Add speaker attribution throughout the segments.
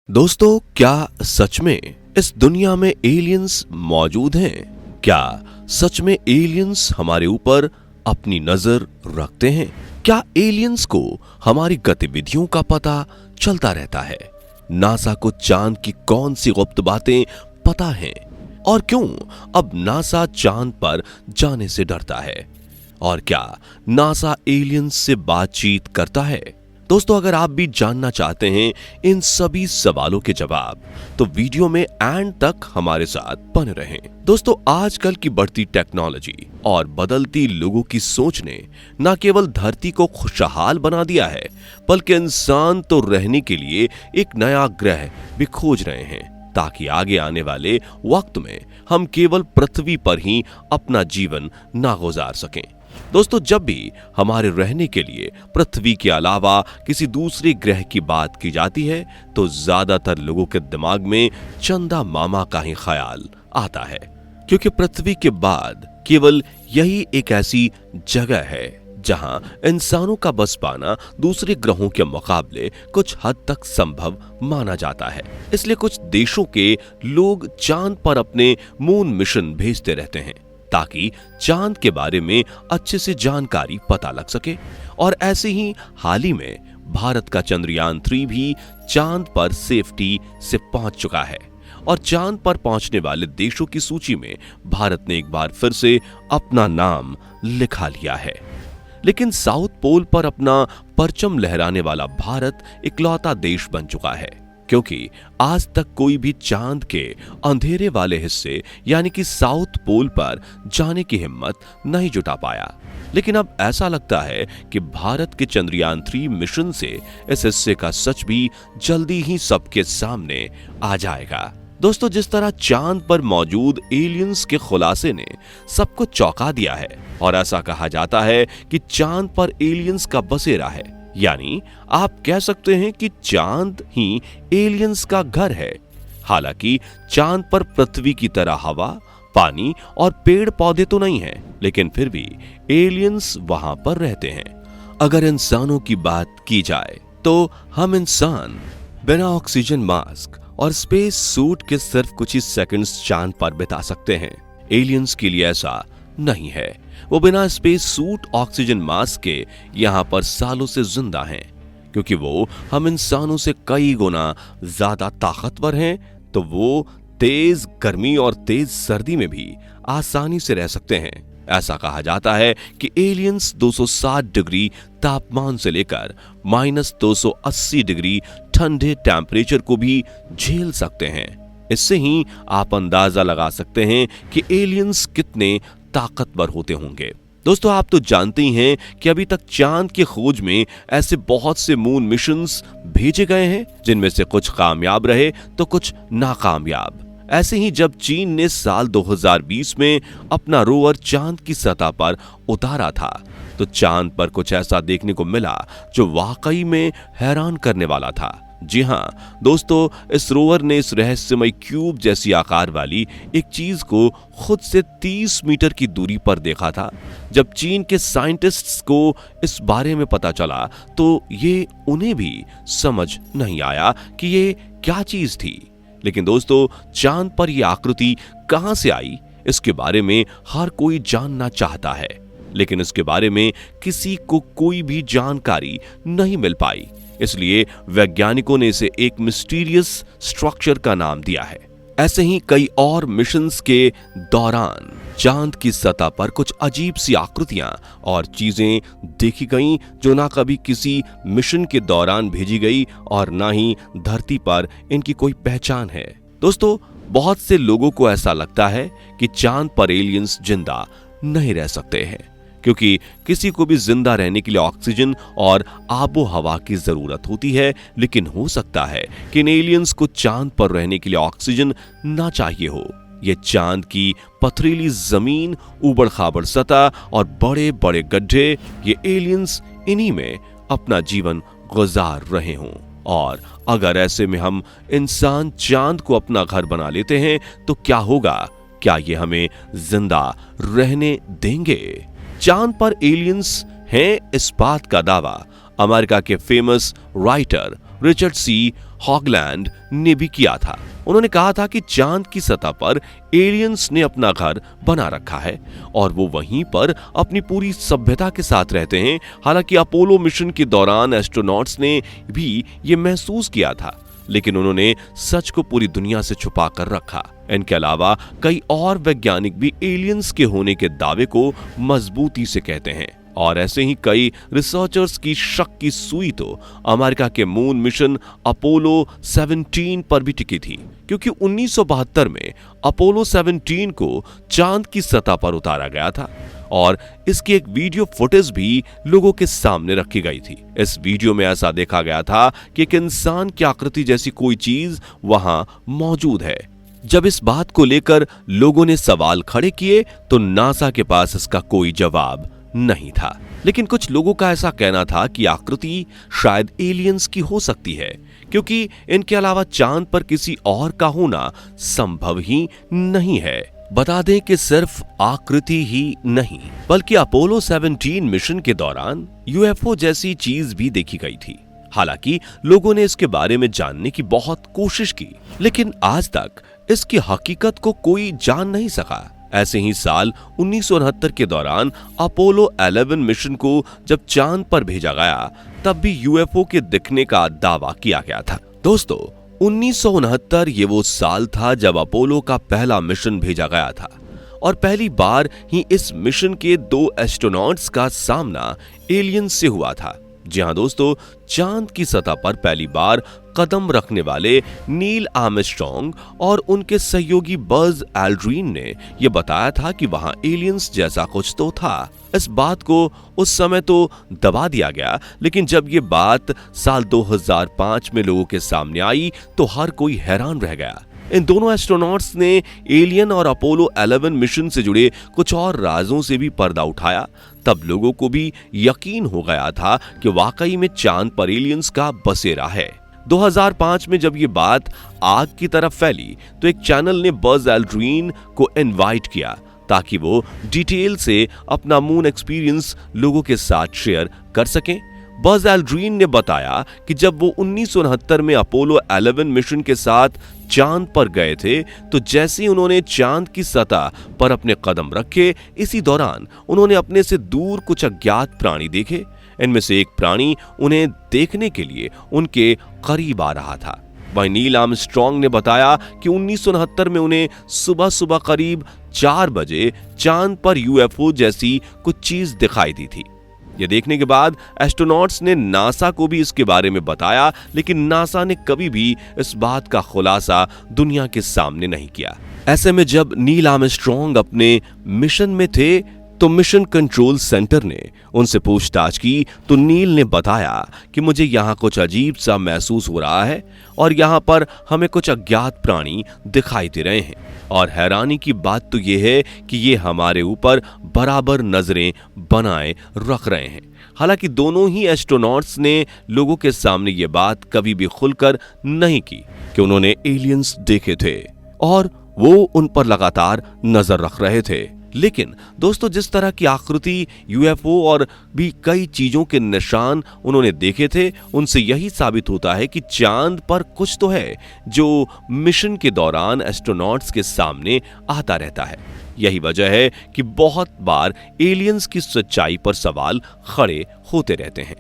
Speaker 1: दोस्तों, क्या सच में इस दुनिया में एलियंस मौजूद हैं? क्या सच में एलियंस हमारे ऊपर अपनी नजर रखते हैं? क्या एलियंस को हमारी गतिविधियों का पता चलता रहता है? नासा को चांद की कौन सी गुप्त बातें पता हैं? और क्यों अब नासा चांद पर जाने से डरता है? और क्या नासा एलियंस से बातचीत करता है? दोस्तों, अगर आप भी जानना चाहते हैं इन सभी सवालों के जवाब, तो वीडियो में एंड तक हमारे साथ बने रहें। दोस्तों, आजकल की बढ़ती टेक्नोलॉजी और बदलती लोगों की सोच ने न केवल धरती को खुशहाल बना दिया है, बल्कि इंसान तो रहने के लिए एक नया ग्रह भी खोज रहे हैं, ताकि आगे आने वाले वक्त में हम केवल पृथ्वी पर ही अपना जीवन ना गुजार सकें। दोस्तों, जब भी हमारे रहने के लिए पृथ्वी के अलावा किसी दूसरे ग्रह की बात की जाती है, तो ज्यादातर लोगों के दिमाग में चंदा मामा का ही ख्याल आता है, क्योंकि पृथ्वी के बाद केवल यही एक ऐसी जगह है जहां इंसानों का बस पाना दूसरे ग्रहों के मुकाबले कुछ हद तक संभव माना जाता है। इसलिए कुछ देशों के लोग चांद पर अपने मून मिशन भेजते रहते हैं, ताकि चांद के बारे में अच्छे से जानकारी पता लग सके। और ऐसे ही हाल ही में भारत का चंद्रयान 3 भी चांद पर सेफ्टी से पहुंच चुका है, और चांद पर पहुंचने वाले देशों की सूची में भारत ने एक बार फिर से अपना नाम लिखा लिया है। लेकिन साउथ पोल पर अपना परचम लहराने वाला भारत इकलौता देश बन चुका है, क्योंकि आज तक कोई भी चांद के अंधेरे वाले हिस्से यानी कि साउथ पोल पर जाने की हिम्मत नहीं जुटा पाया। लेकिन अब ऐसा लगता है कि भारत के चंद्रयान 3 मिशन से इस हिस्से का सच भी जल्दी ही सबके सामने आ जाएगा। दोस्तों, जिस तरह चांद पर मौजूद एलियंस के खुलासे ने सबको चौंका दिया है, और ऐसा कहा जाता है कि चांद पर एलियंस का बसेरा है, यानी आप कह सकते हैं कि चांद ही एलियंस का घर है। हालांकि चांद पर पृथ्वी की तरह हवा, पानी और पेड़ पौधे तो नहीं है, लेकिन फिर भी एलियंस वहां पर रहते हैं। अगर इंसानों की बात की जाए, तो हम इंसान बिना ऑक्सीजन मास्क और स्पेस सूट के सिर्फ कुछ ही सेकंड्स चांद पर बिता सकते हैं। एलियंस के लिए ऐसा नहीं है। वो बिना स्पेस सूट, ऑक्सीजन मास्क के यहां पर सालों से जिंदा हैं, क्योंकि वो हम इंसानों से कई गुना ज्यादा ताकतवर हैं। तो वो तेज गर्मी और तेज सर्दी में भी आसानी से रह सकते हैं। ऐसा कहा जाता है कि एलियंस 260 डिग्री तापमान से लेकर -280 डिग्री ठंडे टेम्परेचर को भी झेल सकते हैं। इससे ही आप अंदाजा लगा सकते हैं कि एलियंस कितने ताकतवर होते होंगे। दोस्तों, आप तो जानते ही हैं कि अभी तक चांद की खोज में ऐसे बहुत से मून मिशंस भेजे गए हैं, जिनमें से कुछ कामयाब रहे तो कुछ नाकामयाब। ऐसे ही जब चीन ने साल 2020 में अपना रोवर चांद की सतह पर उतारा था, तो चांद पर कुछ ऐसा देखने को मिला जो वाकई में हैरान करने वाला था। जी हाँ दोस्तों, इस रोवर ने इस रहस्यमय क्यूब जैसी आकार वाली एक चीज को खुद से 30 मीटर की दूरी पर देखा था। जब चीन के साइंटिस्ट्स को इस बारे में पता चला, तो ये उन्हें भी समझ नहीं आया कि ये क्या चीज थी। लेकिन दोस्तों, चांद पर यह आकृति कहां से आई, इसके बारे में हर कोई जानना चाहता है, लेकिन इसके बारे में किसी को कोई भी जानकारी नहीं मिल पाई। इसलिए वैज्ञानिकों ने इसे एक मिस्टीरियस स्ट्रक्चर का नाम दिया है। ऐसे ही कई और मिशंस के दौरान चांद की सतह पर कुछ अजीब सी आकृतियां और चीजें देखी गईं, जो ना कभी किसी मिशन के दौरान भेजी गई और ना ही धरती पर इनकी कोई पहचान है। दोस्तों, बहुत से लोगों को ऐसा लगता है कि चांद पर एलियंस जिंदा नहीं रह सकते हैं, क्योंकि किसी को भी जिंदा रहने के लिए ऑक्सीजन और आबो हवा की जरूरत होती है। लेकिन हो सकता है कि इन एलियंस को चांद पर रहने के लिए ऑक्सीजन ना चाहिए हो। ये चांद की पथरीली जमीन, उबड़ खाबड़ सतह और बड़े बड़े गड्ढे, ये एलियंस इन्हीं में अपना जीवन गुजार रहे हों। और अगर ऐसे में हम इंसान चांद को अपना घर बना लेते हैं, तो क्या होगा? क्या ये हमें जिंदा रहने देंगे? चांद पर एलियंस हैं, इस बात का दावा अमेरिका के फेमस राइटर रिचर्ड सी हॉगलैंड ने भी किया था। उन्होंने कहा था कि चांद की सतह पर एलियंस ने अपना घर बना रखा है और वो वहीं पर अपनी पूरी सभ्यता के साथ रहते हैं। हालांकि अपोलो मिशन के दौरान एस्ट्रोनॉट्स ने भी ये महसूस किया था, लेकिन उन्होंने सच को पूरी दुनिया से छुपा कर रखा। इनके अलावा कई और वैज्ञानिक भी एलियंस के होने के दावे को मजबूती से कहते हैं और ऐसे ही कई रिसर्चर्स की शक की सुई तो अमेरिका के मून मिशन अपोलो 17 पर भी टिकी थी, क्योंकि 1972 में अपोलो 17 को चांद की सतह पर उतारा गया था और इसकी एक वीडियो फुटेज भी लोगों के सामने रखी गई थी। इस वीडियो में ऐसा देखा गया था कि एक इंसान की आकृति जैसी कोई चीज वहां मौजूद है। जब इस बात को लेकर लोगों ने सवाल खड़े किए तो नासा के पास इसका कोई जवाब नहीं था, लेकिन कुछ लोगों का ऐसा कहना था कि आकृति शायद एलियंस की हो सकती है, क्योंकि इनके अलावा चांद पर किसी और का होना संभव ही नहीं है। बता दें कि सिर्फ आकृति ही नहीं बल्कि अपोलो 17 मिशन के दौरान यूएफओ जैसी चीज भी देखी गई थी। हालांकि लोगों ने इसके बारे में जानने की बहुत कोशिश की, लेकिन आज तक इसकी हकीकत को कोई जान नहीं सका। ऐसे ही साल 1969 के दौरान अपोलो 11 मिशन को जब चांद पर भेजा गया, तब भी यूएफओ के दिखने का दावा किया गया था। दोस्तों, 1969 ये वो साल था जब अपोलो का पहला मिशन भेजा गया था और पहली बार ही इस मिशन के 2 एस्ट्रोनॉट्स का सामना एलियंस से हुआ था। जी हां दोस्तों, चांद की सतह पर पहली बार कदम रखने वाले नील आर्मस्ट्रॉन्ग और उनके सहयोगी बज एल्ड्रिन ने यह बताया था कि वहां एलियंस जैसा कुछ तो था। इस बात को उस समय तो दबा दिया गया, लेकिन जब ये बात साल 2005 में लोगों के सामने आई तो हर कोई हैरान रह गया। इन दोनों एस्ट्रोनॉट्स ने एलियन और अपोलो 11 मिशन से जुड़े कुछ और राजों से भी पर्दा उठाया। तब लोगों को भी यकीन हो गया था कि वाकई में चांद पर एलियंस का बसेरा है। 2005 में जब ये बात आग की तरफ फैली तो एक चैनल ने बज एल्ड्रिन को इनवाइट किया ताकि वो डिटेल से अपना मून एक्सपीरियंस लोगों के साथ शेयर कर सकें। बज एल्ड्रिन ने बताया कि जब वो 1969 में अपोलो 11 मिशन के साथ चांद पर गए थे तो जैसे ही उन्होंने चांद की सतह पर अपने कदम रखे, इसी दौरान उन्होंने अपने से दूर कुछ अज्ञात प्राणी देखे। इनमें से एक प्राणी उन्हें देखने के लिए उनके करीब आ रहा था। वहीं नील आर्मस्ट्रॉन्ग ने बताया कि 1969 में उन्हें सुबह सुबह करीब 4 बजे चांद पर यूएफओ जैसी कुछ चीज दिखाई दी थी। ये देखने के बाद एस्ट्रोनॉट्स ने नासा को भी इसके बारे में बताया, लेकिन नासा ने कभी भी इस बात का खुलासा दुनिया के सामने नहीं किया। ऐसे में जब नील आर्मस्ट्रॉन्ग अपने मिशन में थे तो मिशन कंट्रोल सेंटर ने उनसे पूछताछ की तो नील ने बताया कि मुझे यहाँ कुछ अजीब सा महसूस हो रहा है और यहाँ पर हमें कुछ अज्ञात प्राणी दिखाई दे रहे हैं और हैरानी की बात तो ये है कि ये हमारे ऊपर बराबर नजरें बनाए रख रहे हैं। हालांकि दोनों ही एस्ट्रोनॉट्स ने लोगों के सामने ये बात कभी भी खुलकर नहीं की कि उन्होंने एलियंस देखे थे और वो उन पर लगातार नजर रख रहे थे। लेकिन दोस्तों, जिस तरह की आकृति यूएफओ और भी कई चीजों के निशान उन्होंने देखे थे, उनसे यही साबित होता है कि चांद पर कुछ तो है जो मिशन के दौरान एस्ट्रोनॉट्स के सामने आता रहता है। यही वजह है कि बहुत बार एलियंस की सच्चाई पर सवाल खड़े होते रहते हैं।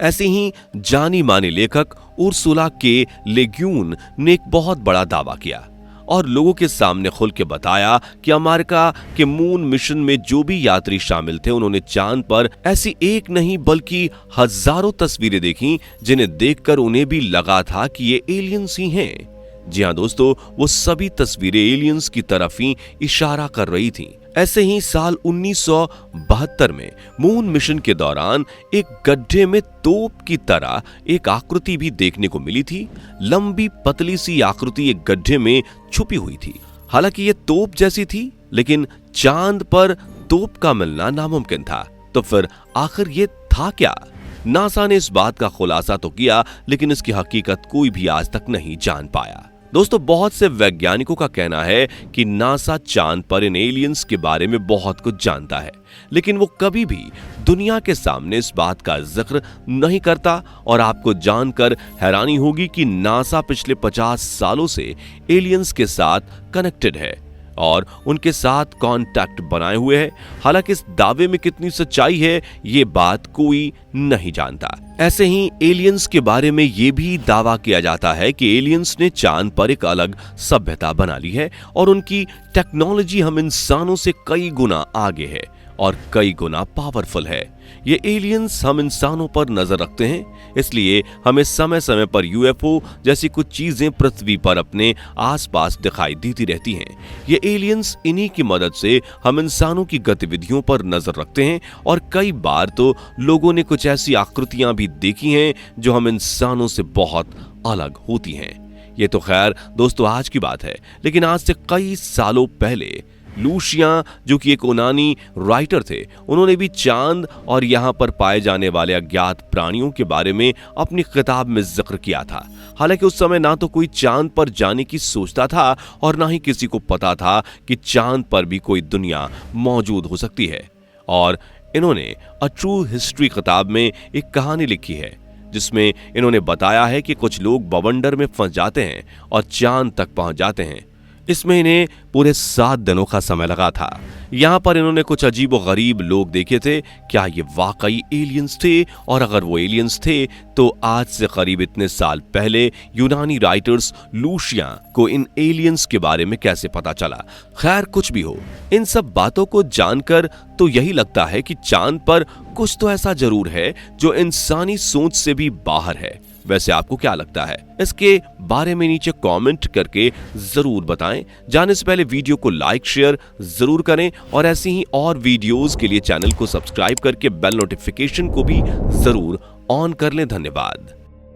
Speaker 1: ऐसे ही जानी मानी लेखक उर्सुला के ले गुइन ने एक बहुत बड़ा दावा किया और लोगों के सामने खुल के बताया कि अमेरिका के मून मिशन में जो भी यात्री शामिल थे, उन्होंने चांद पर ऐसी एक नहीं बल्कि हजारों तस्वीरें देखी जिन्हें देखकर उन्हें भी लगा था कि ये एलियंस ही हैं। जी हां दोस्तों, वो सभी तस्वीरें एलियंस की तरफ ही इशारा कर रही थीं। ऐसे ही साल 1972 में मून मिशन के दौरान एक गड्ढे में तोप की तरह एक आकृति भी देखने को मिली थी। लंबी पतली सी आकृति एक गड्ढे में छुपी हुई थी। हालांकि ये तोप जैसी थी, लेकिन चांद पर तोप का मिलना नामुमकिन था। तो फिर आखिर ये था क्या? नासा ने इस बात का खुलासा तो किया, लेकिन इसकी हकीकत कोई भी आज तक नहीं जान पाया। दोस्तों, बहुत से वैज्ञानिकों का कहना है कि नासा चांद पर इन एलियंस के बारे में बहुत कुछ जानता है, लेकिन वो कभी भी दुनिया के सामने इस बात का जिक्र नहीं करता। और आपको जानकर हैरानी होगी कि नासा पिछले 50 सालों से एलियंस के साथ कनेक्टेड है और उनके साथ कांटेक्ट बनाए हुए है। हालांकि इस दावे में कितनी सच्चाई है, ये बात कोई नहीं जानता। ऐसे ही एलियंस के बारे में ये भी दावा किया जाता है कि एलियंस ने चांद पर एक अलग सभ्यता बना ली है और उनकी टेक्नोलॉजी हम इंसानों से कई गुना आगे है और कई गुना पावरफुल है। ये एलियंस हम इंसानों पर नजर रखते हैं, इसलिए हमें समय समय पर यूएफओ जैसी कुछ चीजें पृथ्वी पर अपने आसपास दिखाई देती रहती हैं। ये एलियंस इन्हीं की मदद से हम इंसानों की गतिविधियों पर नजर रखते हैं और कई बार तो लोगों ने कुछ ऐसी आकृतियां भी देखी हैं जो हम इंसानों से बहुत अलग होती हैं। ये तो खैर दोस्तों आज की बात है, लेकिन आज से कई सालों पहले लूशिया, जो कि एक यूनानी राइटर थे, उन्होंने भी चांद और यहां पर पाए जाने वाले अज्ञात प्राणियों के बारे में अपनी किताब में जिक्र किया था। हालांकि उस समय ना तो कोई चांद पर जाने की सोचता था और ना ही किसी को पता था कि चांद पर भी कोई दुनिया मौजूद हो सकती है। और इन्होंने अ ट्रू हिस्ट्री किताब में एक कहानी लिखी है जिसमें इन्होंने बताया है कि कुछ लोग बवंडर में फंस जाते हैं और चांद तक पहुंच जाते हैं। इसमें इन्हें पूरे 7 दिनों का समय लगा था। यहाँ पर इन्होंने कुछ अजीब व गरीब लोग देखे थे। क्या ये वाकई एलियंस थे? और अगर वो एलियंस थे तो आज से करीब इतने साल पहले यूनानी राइटर्स लूशिया को इन एलियंस के बारे में कैसे पता चला? खैर कुछ भी हो, इन सब बातों को जानकर तो यही लगता है कि चांद पर कुछ तो ऐसा जरूर है जो इंसानी सोच से भी बाहर है। वैसे आपको क्या लगता है? इसके बारे में नीचे कमेंट करके जरूर बताएं। जाने से पहले वीडियो को लाइक शेयर जरूर करें और ऐसी ही और वीडियोस के लिए चैनल को सब्सक्राइब करके बेल नोटिफिकेशन को भी जरूर ऑन कर लें। धन्यवाद।